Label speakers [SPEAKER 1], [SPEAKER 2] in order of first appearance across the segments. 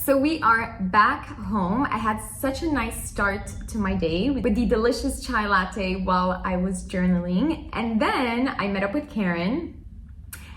[SPEAKER 1] So we are back home. I had such a nice start to my day with the delicious chai latte while I was journaling. And then I met up with Karen.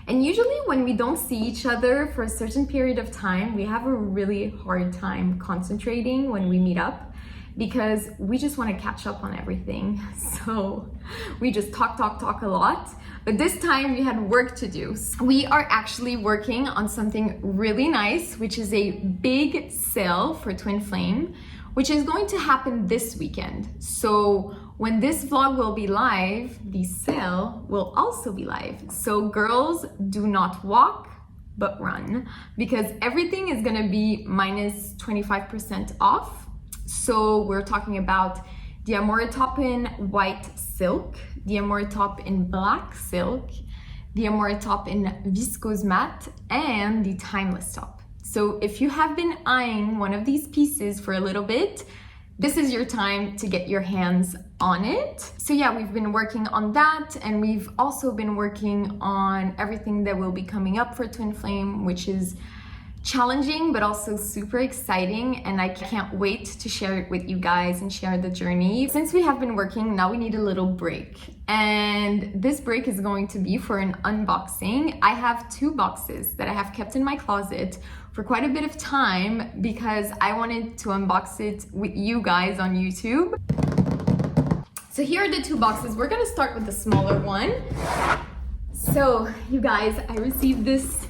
[SPEAKER 1] And usually when we don't see each other for a certain period of time, we have a really hard time concentrating when we meet up because we just want to catch up on everything. So we just talk a lot. But this time we had work to do. We are actually working on something really nice, which is a big sale for Twin Flame, which is going to happen this weekend. So when this vlog will be live, the sale will also be live. So girls, do not walk, but run, because everything is gonna be minus 25% off. So we're talking about the Amore top in white silk, the Amore top in black silk, the Amore top in viscose matte, and the timeless top. So if you have been eyeing one of these pieces for a little bit, this is your time to get your hands on it. So yeah, we've been working on that, and we've also been working on everything that will be coming up for Twin Flame, which is challenging but also super exciting, and I can't wait to share it with you guys and share the journey. Since we have been working, now we need a little break, and this break is going to be for an unboxing. I have 2 boxes that I have kept in my closet for quite a bit of time because I wanted to unbox it with you guys on YouTube. So here are the 2 boxes. We're gonna start with the smaller one. So you guys, I received this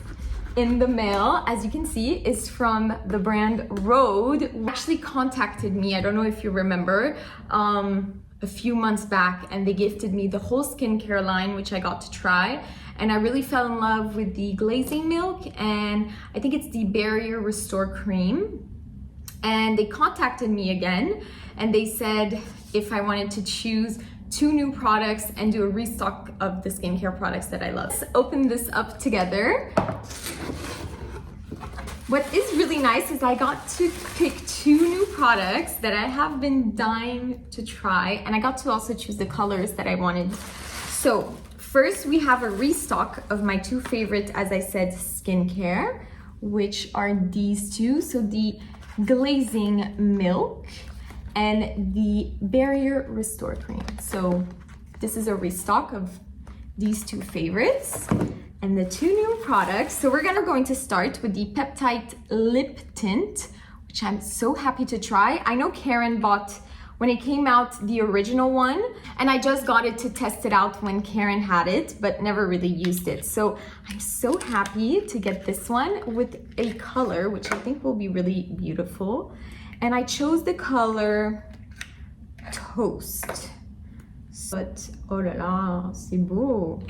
[SPEAKER 1] in the mail. As you can see, is from the brand Rhode, who actually contacted me, I don't know if you remember, a few months back, and they gifted me the whole skincare line, which I got to try, and I really fell in love with the glazing milk, and I think it's the Barrier Restore Cream. And they contacted me again, and they said if I wanted to choose 2 new products and do a restock of the skincare products that I love. Let's open this up together. What is really nice is I got to pick 2 new products that I have been dying to try, and I got to also choose the colors that I wanted. So first we have a restock of my 2 favorite, as I said, skincare, which are these 2. So the glazing milk and the Barrier Restore Cream. So this is a restock of these 2 favorites and the 2 new products. So we're going to start with the Peptide Lip Tint, which I'm so happy to try. I know Karen bought, when it came out, the original one, and I just got it to test it out when Karen had it, but never really used it. So I'm so happy to get this one with a color, which I think will be really beautiful. And I chose the color Toast. But, oh la la, c'est beau.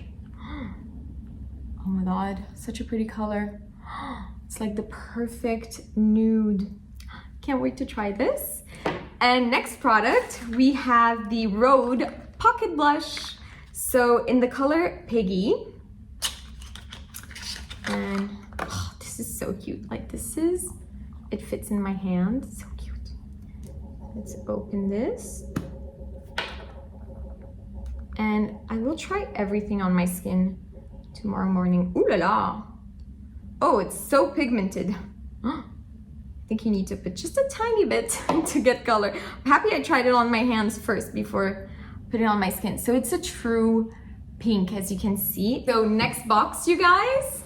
[SPEAKER 1] Oh my God, such a pretty color. It's like the perfect nude. Can't wait to try this. And next product, we have the Rhode Pocket Blush. So in the color Piggy. And oh, this is so cute. Like it fits in my hand. So cute. Let's open this. And I will try everything on my skin tomorrow morning. Ooh la la. Oh, it's so pigmented. I think you need to put just a tiny bit to get color. I'm happy I tried it on my hands first before putting it on my skin. So it's a true pink, as you can see. So next box, you guys,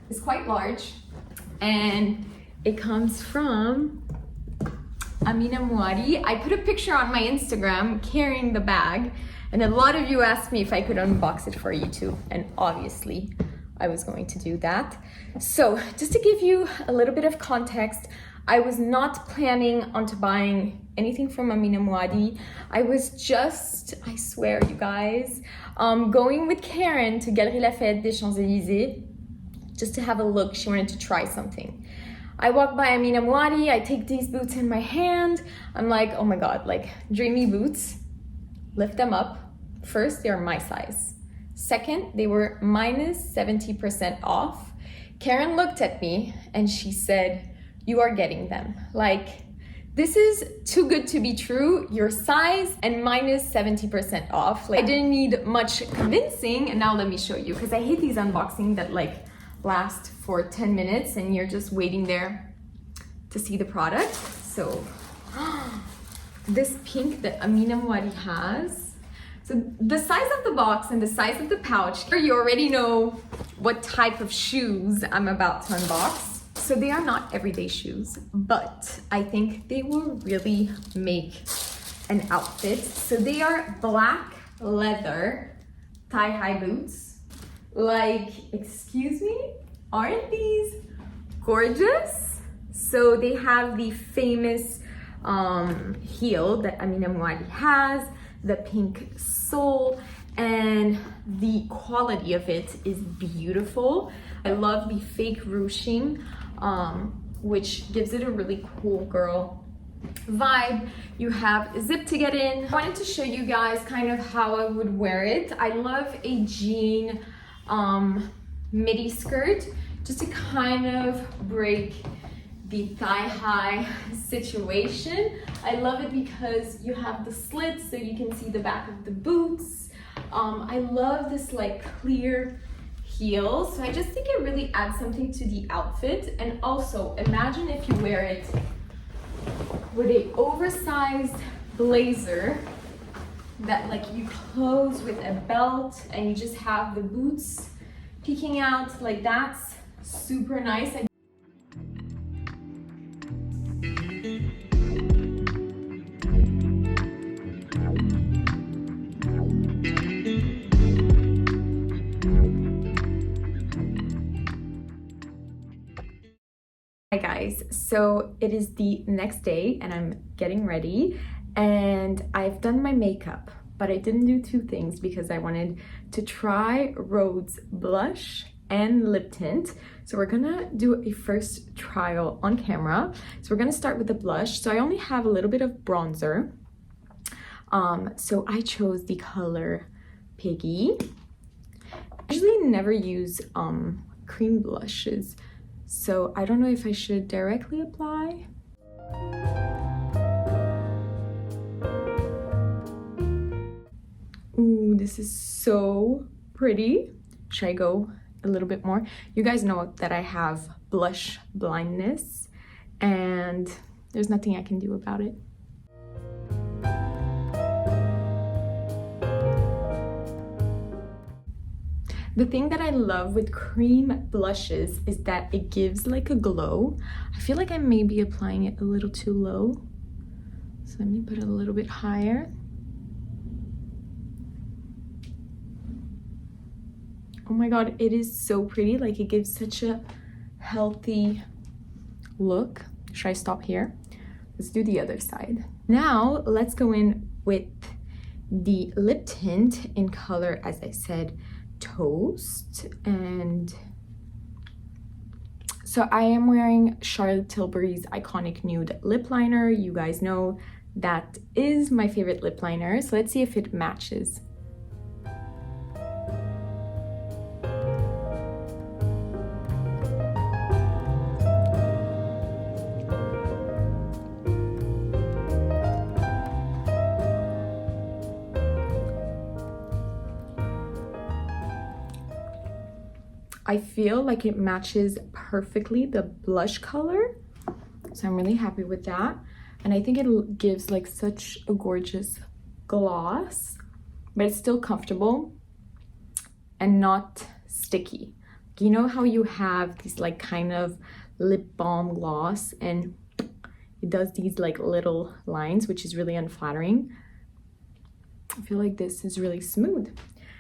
[SPEAKER 1] is quite large, and it comes from Amina Muaddi. I put a picture on my Instagram carrying the bag, and a lot of you asked me if I could unbox it for you too, and obviously I was going to do that. So just to give you a little bit of context, I was not planning on buying anything from Amina Muaddi. I was just, I swear you guys, going with Karen to Galerie Lafayette des Champs-Élysées just to have a look. She wanted to try something. I walk by Amina Muaddi, I take these boots in my hand. I'm like, oh my God, like dreamy boots. Lift them up. First, they're my size. Second, they were minus 70% off. Karen looked at me and she said, you are getting them. Like, this is too good to be true. Your size and minus 70% off. Like, I didn't need much convincing, and now let me show you, because I hate these unboxing that like last for 10 minutes and you're just waiting there to see the product. So this pink that Amina Muaddi has. So the size of the box and the size of the pouch, you already know what type of shoes I'm about to unbox. So they are not everyday shoes, but I think they will really make an outfit. So they are black leather thigh-high boots. Like, excuse me, aren't these gorgeous? So they have the famous heel that Amina Muaddi has, the pink sole, and the quality of it is beautiful. I love the fake ruching, which gives it a really cool girl vibe. You have a zip to get in. I wanted to show you guys kind of how I would wear it. I love a jean midi skirt just to kind of break the thigh-high situation. I love it because you have the slits so you can see the back of the boots. I love this like clear heel, so I just think it really adds something to the outfit. And also imagine if you wear it with a oversized blazer that like you close with a belt and you just have the boots peeking out. Like, that's super nice. Hi guys, so it is the next day and I'm getting ready and I've done my makeup, but I didn't do two things because I wanted to try Rhode's blush and lip tint. So we're gonna do a first trial on camera. So we're gonna start with the blush. So I only have a little bit of bronzer. So I chose the color Piggy. I usually never use cream blushes, so I don't know if I should directly apply. Ooh, this is so pretty. Should I go a little bit more? You guys know that I have blush blindness and there's nothing I can do about it. The thing that I love with cream blushes is that it gives like a glow. I feel like I may be applying it a little too low. So let me put it a little bit higher. Oh my god, it is so pretty. Like, it gives such a healthy look. Should I stop here? Let's do the other side. Now, let's go in with the lip tint in color, as I said, Toast. And so I am wearing Charlotte Tilbury's iconic nude lip liner. You guys know that is my favorite lip liner. So let's see if it matches. I feel like it matches perfectly the blush color, so I'm really happy with that. And I think it gives like such a gorgeous gloss, but it's still comfortable and not sticky. You know how you have these like kind of lip balm gloss and it does these like little lines, which is really unflattering. I feel like this is really smooth.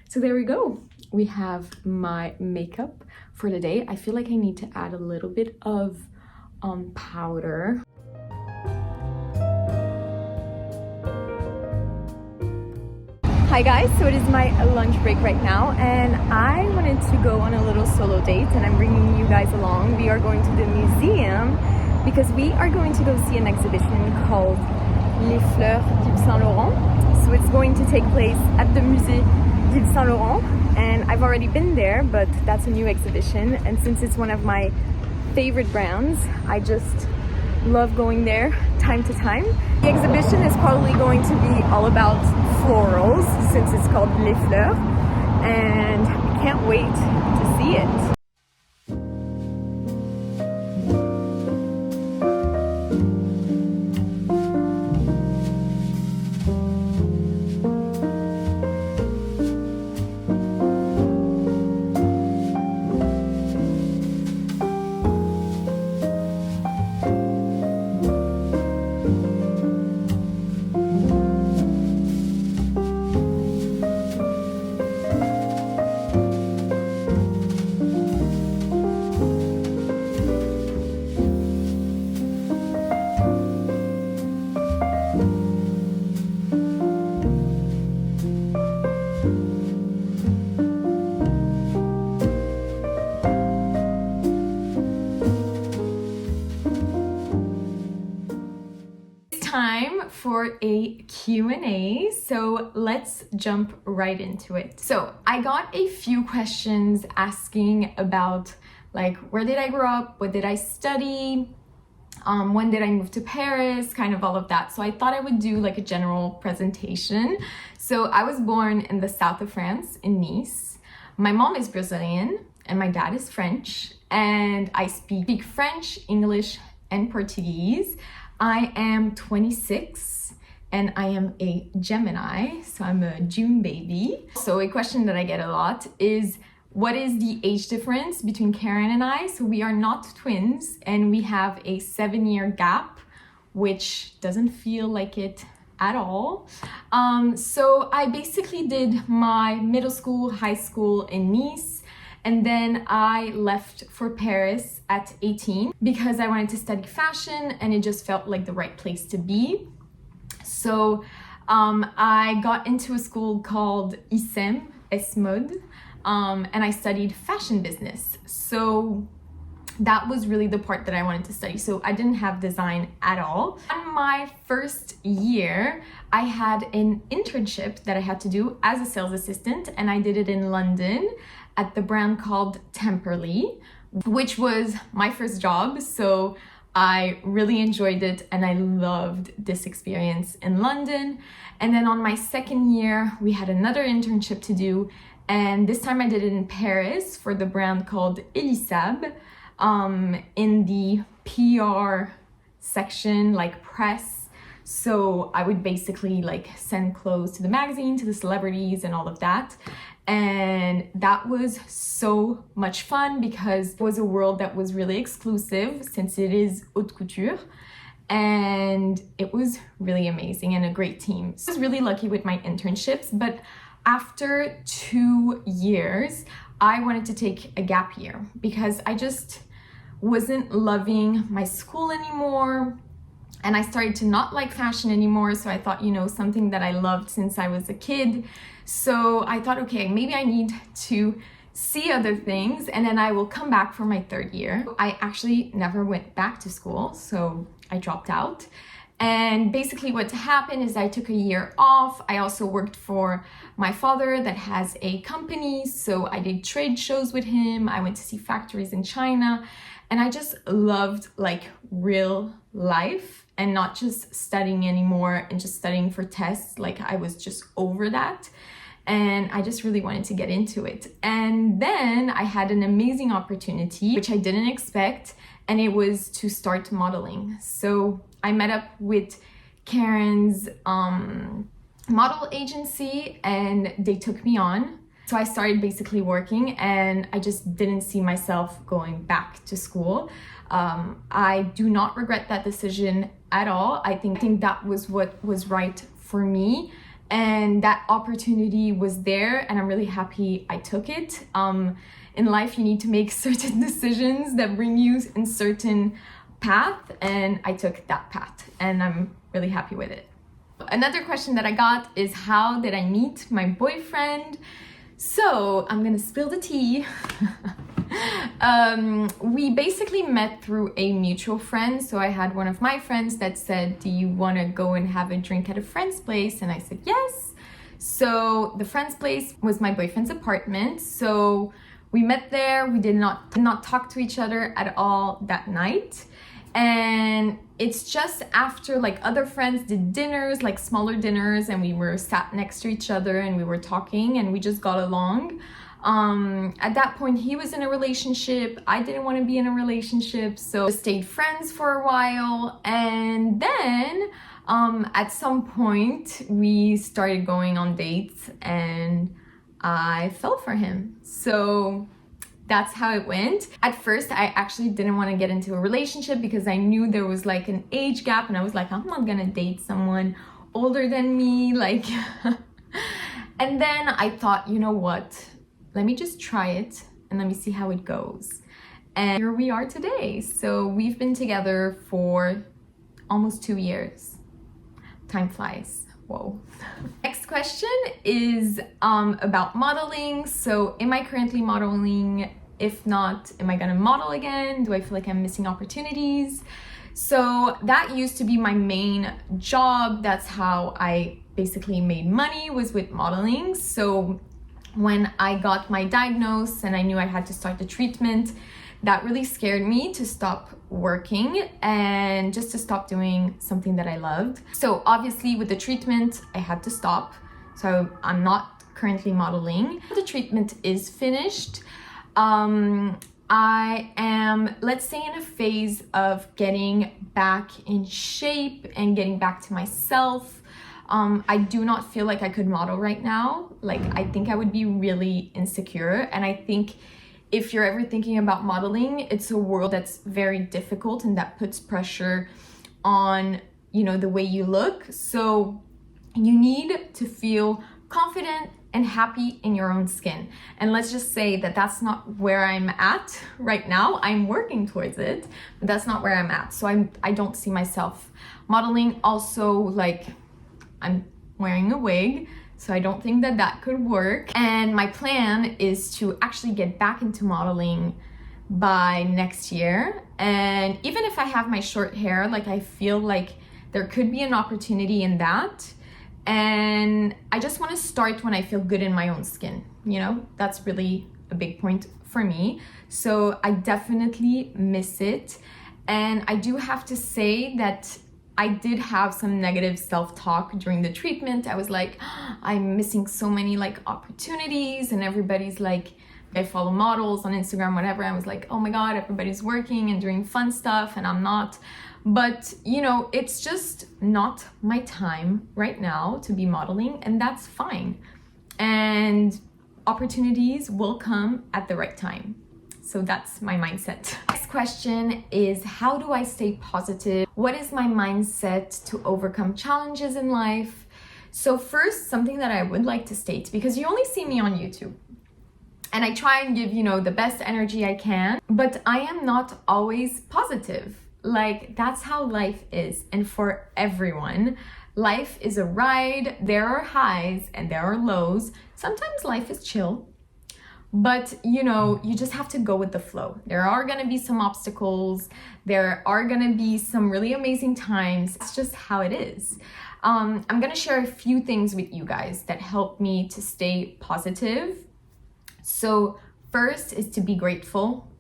[SPEAKER 1] So there we go. We have my makeup for the day. I feel like I need to add a little bit of powder. Hi guys, so it is my lunch break right now and I wanted to go on a little solo date and I'm bringing you guys along. We are going to the museum because we are going to go see an exhibition called Les Fleurs d'Yves Saint Laurent. So it's going to take place at the Musée Yves Saint Laurent, and I've already been there, but that's a new exhibition, and since it's one of my favorite brands, I just love going there time to time. The exhibition is probably going to be all about florals since it's called Les Fleurs, and I can't wait to see it. time for a Q&A, so let's jump right into it. So I got a few questions asking about like, where did I grow up, what did I study, when did I move to Paris, kind of all of that. So I thought I would do like a general presentation. So I was born in the south of France, in Nice. My mom is Brazilian and my dad is French, and I speak French, English, and Portuguese. I am 26 and I am a Gemini, so I'm a June baby. So a question that I get a lot is, what is the age difference between Karen and I? So we are not twins and we have a 7-year gap, which doesn't feel like it at all. So I basically did my middle school, high school in Nice, and then I left for Paris at 18 because I wanted to study fashion and it just felt like the right place to be. So I got into a school called ISEM, ESMOD, and I studied fashion business. So that was really the part that I wanted to study. So I didn't have design at all. In my first year, I had an internship that I had to do as a sales assistant, and I did it in London at the brand called Temperley, which was my first job. So I really enjoyed it and I loved this experience in London. And then on my second year, we had another internship to do, and this time I did it in Paris for the brand called Elisab, in the PR section, like press. So I would basically like send clothes to the magazine, to the celebrities and all of that. And that was so much fun because it was a world that was really exclusive since it is haute couture. And it was really amazing and a great team. So I was really lucky with my internships, but after 2 years, I wanted to take a gap year because I just wasn't loving my school anymore. And I started to not like fashion anymore. So I thought, you know, something that I loved since I was a kid. So I thought, okay, maybe I need to see other things and then I will come back for my 3rd year. I actually never went back to school, so I dropped out. And basically what happened is I took a year off. I also worked for my father that has a company, so I did trade shows with him. I went to see factories in China, and I just loved like real life and not just studying anymore and just studying for tests. Like I was just over that. And I just really wanted to get into it. And then I had an amazing opportunity, which I didn't expect, and it was to start modeling. So I met up with Karen's model agency and they took me on. So I started basically working and I just didn't see myself going back to school. I do not regret that decision at all. I think that was what was right for me. And that opportunity was there and I'm really happy I took it. In life, you need to make certain decisions that bring you in certain path, and I took that path and I'm really happy with it. Another question that I got is, how did I meet my boyfriend? So I'm gonna spill the tea. We basically met through a mutual friend. So I had one of my friends that said, do you want to go and have a drink at a friend's place? And I said yes. So the friend's place was my boyfriend's apartment. So we met there. We did not talk to each other at all that night. And it's just after like other friends did dinners, like smaller dinners, and we were sat next to each other and we were talking and we just got along. At that point, he was in a relationship. I didn't want to be in a relationship, so stayed friends for a while. And then at some point, we started going on dates and I fell for him. So that's how it went. At first, I actually didn't want to get into a relationship because I knew there was like an age gap and I was like, I'm not gonna date someone older than me, like. And then I thought, you know what? Let me just try it and let me see how it goes. And here we are today. So we've been together for almost 2 years. Time flies. Whoa. Next question is about modeling. So am I currently modeling? If not, am I gonna model again? Do I feel like I'm missing opportunities? So that used to be my main job. That's how I basically made money, was with modeling. So when I got my diagnosis and I knew I had to start the treatment, that really scared me to stop working and just to stop doing something that I loved. So obviously with the treatment, I had to stop. So I'm not currently modeling. The treatment is finished. I am, let's say, in a phase of getting back in shape and getting back to myself. I do not feel like I could model right now. Like, I think I would be really insecure. And I think if you're ever thinking about modeling, it's a world that's very difficult and that puts pressure on, you know, the way you look. So you need to feel confident and happy in your own skin. And let's just say that that's not where I'm at right now. I'm working towards it, but that's not where I'm at. So I don't see myself modeling. Also, like, I'm wearing a wig, so I don't think that that could work. And my plan is to actually get back into modeling by next year. And even if I have my short hair, like, I feel like there could be an opportunity in that. And I just want to start when I feel good in my own skin, you know? That's really a big point for me. So I definitely miss it. And I do have to say that I did have some negative self-talk during the treatment. I was like, I'm missing so many like opportunities, and everybody's like, I follow models on Instagram, whatever. I was like, oh my God, everybody's working and doing fun stuff and I'm not. But, you know, it's just not my time right now to be modeling, and that's fine. And opportunities will come at the right time. So that's my mindset. Next question is, how do I stay positive? What is my mindset to overcome challenges in life? So first, something that I would like to state, because you only see me on YouTube, and I try and give, you know, the best energy I can, but I am not always positive. Like, that's how life is. And for everyone, life is a ride. There are highs and there are lows. Sometimes life is chill, but you know, you just have to go with the flow. There are gonna be some obstacles. There are gonna be some really amazing times. It's just how it is. I'm gonna share a few things with you guys that help me to stay positive. So first is to be grateful.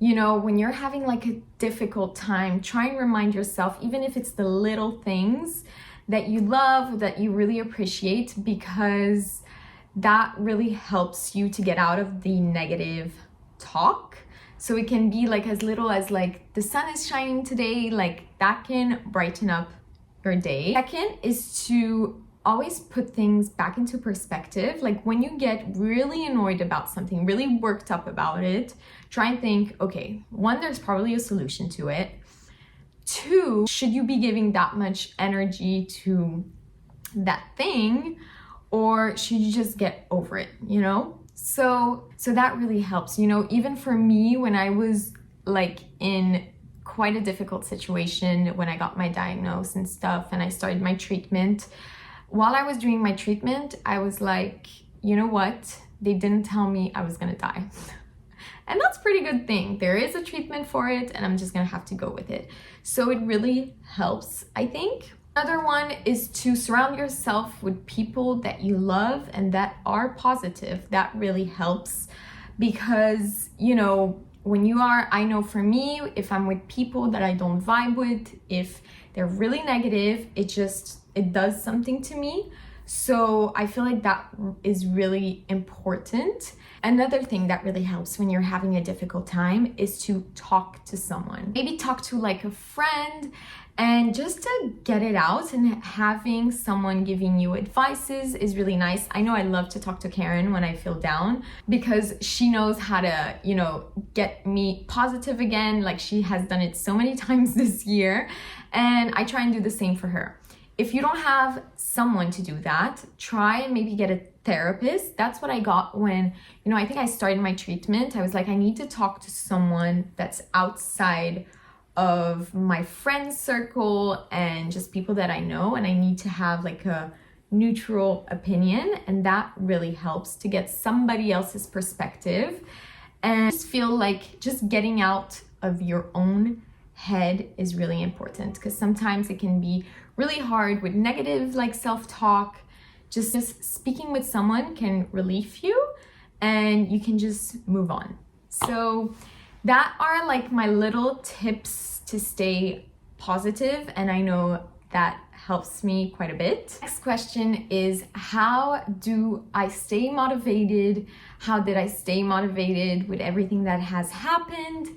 [SPEAKER 1] You know, when you're having like a difficult time, try and remind yourself, even if it's the little things that you love, that you really appreciate, because that really helps you to get out of the negative talk. So it can be like as little as like, the sun is shining today, like that can brighten up your day. Second is to always put things back into perspective. Like when you get really annoyed about something, really worked up about it, try and think, okay, one, there's probably a solution to it. Two, should you be giving that much energy to that thing, or should you just get over it, you know? So that really helps. You know, even for me, when I was like in quite a difficult situation, when I got my diagnosis and stuff, and I started my treatment, while I was doing my treatment, I was like, you know what? They didn't tell me I was gonna die. And that's a pretty good thing. There is a treatment for it, and I'm just gonna have to go with it. So it really helps, I think. Another one is to surround yourself with people that you love and that are positive. That really helps, because, you know, when you are, I know for me, if I'm with people that I don't vibe with, if they're really negative, it does something to me. So I feel like that is really important. Another thing that really helps when you're having a difficult time is to talk to someone. Maybe talk to like a friend, and just to get it out, and having someone giving you advices is really nice. I know I love to talk to Karen when I feel down, because she knows how to, you know, get me positive again. Like, she has done it so many times this year, and I try and do the same for her. If you don't have someone to do that, try and maybe get a therapist. That's what I got when, you know, I think I started my treatment. I was like, I need to talk to someone that's outside of my friend circle and just people that I know, and I need to have like a neutral opinion, and that really helps to get somebody else's perspective. And I just feel like just getting out of your own head is really important, because sometimes it can be really hard with negative like self-talk. Just speaking with someone can relieve you and you can just move on. So that are like my little tips to stay positive, and I know that helps me quite a bit. Next question is, how do I stay motivated? How did I stay motivated with everything that has happened?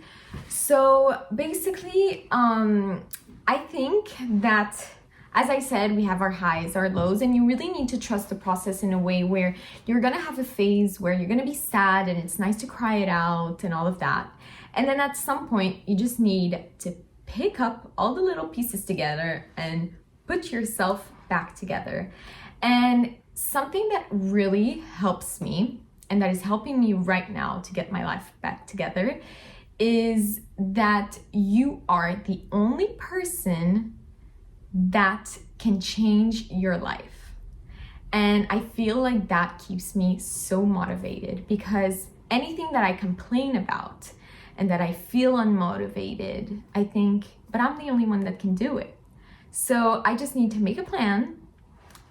[SPEAKER 1] So basically, I think that, as I said, we have our highs, our lows, and you really need to trust the process in a way where you're gonna have a phase where you're gonna be sad and it's nice to cry it out and all of that. And then at some point, you just need to pick up all the little pieces together and put yourself back together. And something that really helps me, and that is helping me right now to get my life back together, is that you are the only person that can change your life. And I feel like that keeps me so motivated, because anything that I complain about and that I feel unmotivated, I think, but I'm the only one that can do it. So I just need to make a plan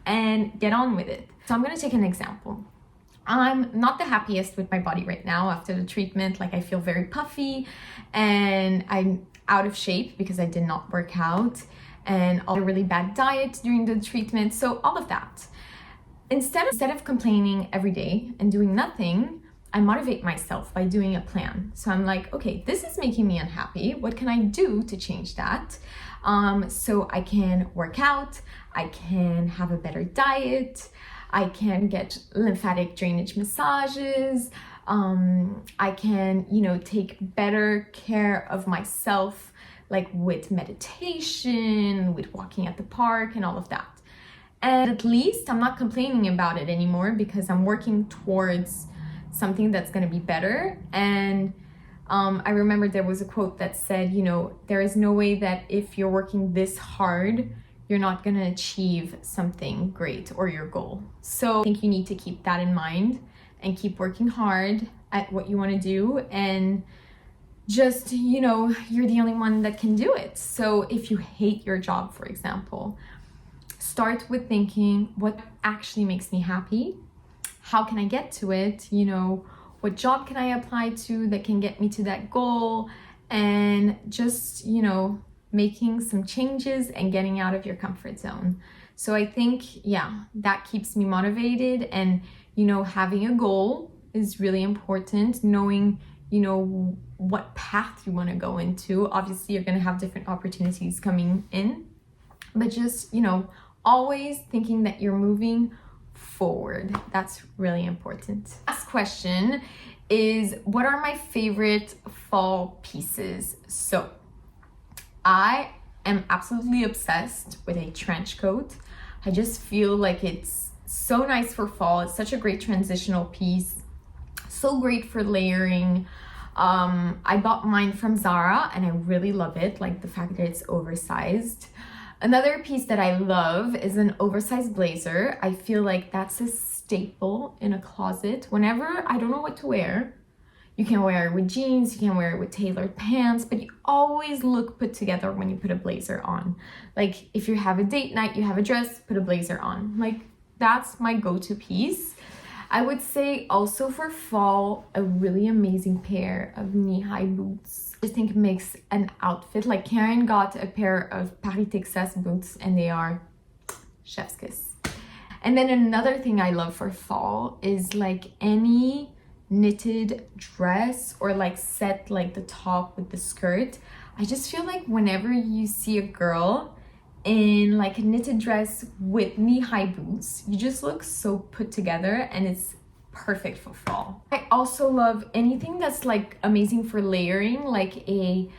[SPEAKER 1] and get on with it. So I'm gonna take an example. I'm not the happiest with my body right now after the treatment. Like, I feel very puffy and I'm out of shape because I did not work out, and all a really bad diet during the treatment. So all of that. Instead of complaining every day and doing nothing, I motivate myself by doing a plan. So I'm like, okay, this is making me unhappy. What can I do to change that? So I can work out, I can have a better diet, I can get lymphatic drainage massages, I can, take better care of myself, like with meditation, with walking at the park and all of that. And at least I'm not complaining about it anymore, because I'm working towards something that's going to be better. And I remember there was a quote that said, there is no way that if you're working this hard, you're not going to achieve something great or your goal. So I think you need to keep that in mind and keep working hard at what you want to do. And just, you're the only one that can do it. So if you hate your job, for example, start with thinking, what actually makes me happy? How can I get to it? What job can I apply to that can get me to that goal? And just, making some changes and getting out of your comfort zone. So I think, that keeps me motivated. And, having a goal is really important. Knowing, what path you want to go into. Obviously, you're going to have different opportunities coming in, but just, always thinking that you're moving forward. That's really important. Last question is, what are my favorite fall pieces? So I am absolutely obsessed with a trench coat. I just feel like it's so nice for fall. It's such a great transitional piece, so great for layering. I bought mine from Zara and I really love it, like the fact that it's oversized. Another piece that I love is an oversized blazer. I feel like that's a staple in a closet. Whenever I don't know what to wear, you can wear it with jeans, you can wear it with tailored pants, but you always look put together when you put a blazer on. Like, if you have a date night, you have a dress, put a blazer on. Like, that's my go-to piece. I would say also for fall, a really amazing pair of knee-high boots. I just think it makes an outfit. Like, Karen got a pair of Paris, Texas boots and they are chef's kiss. And then another thing I love for fall is like any knitted dress, or like set like the top with the skirt. I just feel like whenever you see a girl in like a knitted dress with knee-high boots, you just look so put together, and it's perfect for fall. I also love anything that's like amazing for layering, like a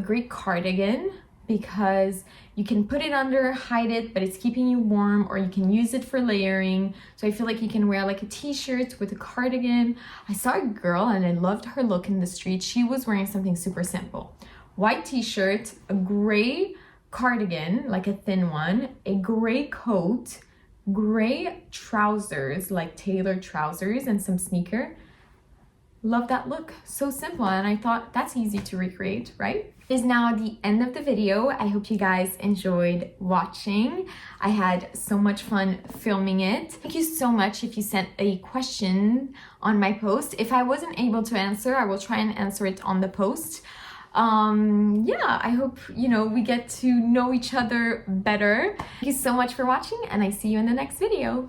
[SPEAKER 1] great cardigan, because you can put it under, hide it, but it's keeping you warm, or you can use it for layering. So I feel like you can wear like a t-shirt with a cardigan. I saw a girl and I loved her look in the street. She was wearing something super simple. White t-shirt, a gray cardigan, like a thin one, a gray coat, gray trousers, like tailored trousers, and some sneaker. love that look. So simple, and I thought that's easy to recreate, right? Is now the end of the video. I hope you guys enjoyed watching. I had so much fun filming it. Thank you so much if you sent a question on my post. If I wasn't able to answer, I will try and answer it on the post. Yeah, I hope, you know, we get to know each other better. Thank you so much for watching, and I see you in the next video.